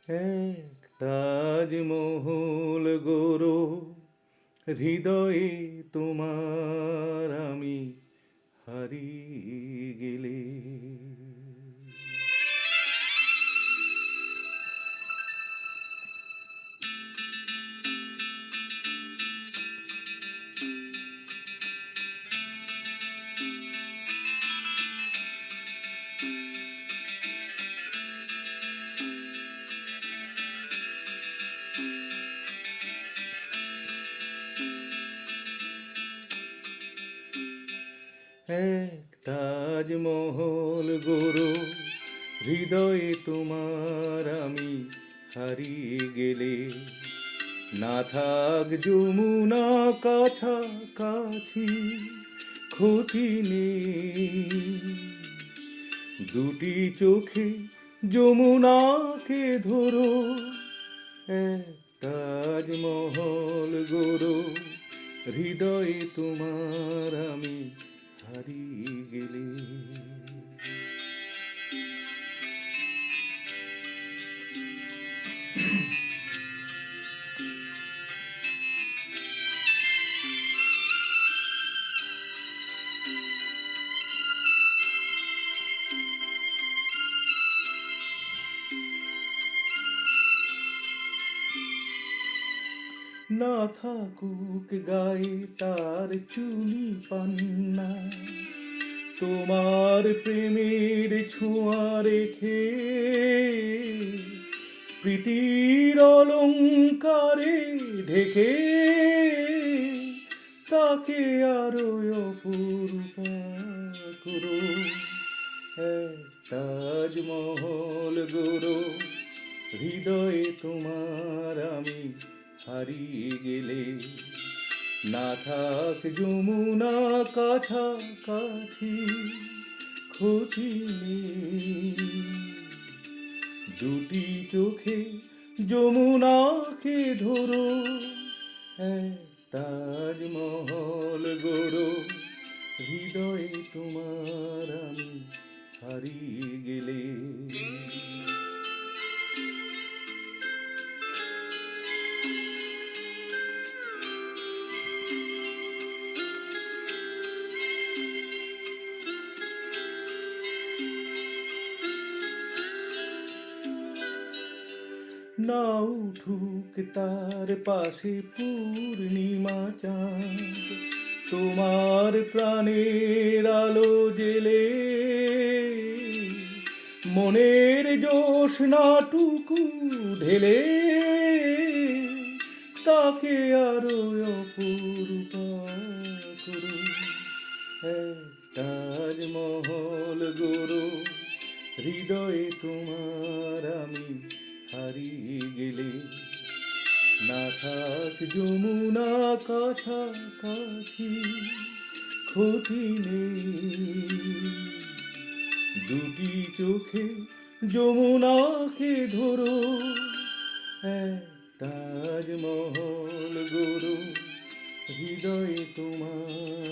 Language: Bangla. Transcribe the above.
এক তাজমহল গোরো হৃদয়ে তোমার আমি হারিয়ে গেলে। এক তাজমহল গোরো হৃদয়ে তোমার আমি হারিয়ে গেলে। না থাক যমুনা কাছাকাছি, ক্ষতি নেই। দুটি চোখে যমুনাকে ধরো, এক তাজমহল গোরো হৃদয়ে তোমার আমি হারিয়ে গেলে। না থাকুক গায়ে তার চুনি পান্না, তোমার প্রেমের ছোঁয়া রেখে প্রীতির অলঙ্কারে ঢেকে তাকে আরো অপরূপা করো। এক তাজমহল গোরো হৃদয়ে তোমার আমি হারিয়ে গেলে। না থাক যমুনা কাছাকাছি, ক্ষতি নেই। দুটি চোখে যমুনাকে ধরো, এক তাজমহল গোরো হৃদয়ে তোমার আমি হারিয়ে গেলে। না উঠুক তার পাশে পূর্ণিমা চাঁদ, তোমার প্রাণের আলো জেলে মনের জ্যোৎস্নাটুকু ঢেলে তাকে আরো অপরূপা করো। এক তাজমহল গোরো হৃদয়ে তোমার আমি হারিয়ে গেলে। না থাক যমুনা কাছাকাছি, ক্ষতি নেই। দুটি চোখে যমুনাকে ধরো, এক তাজমহল গোরো হৃদয়ে তোমার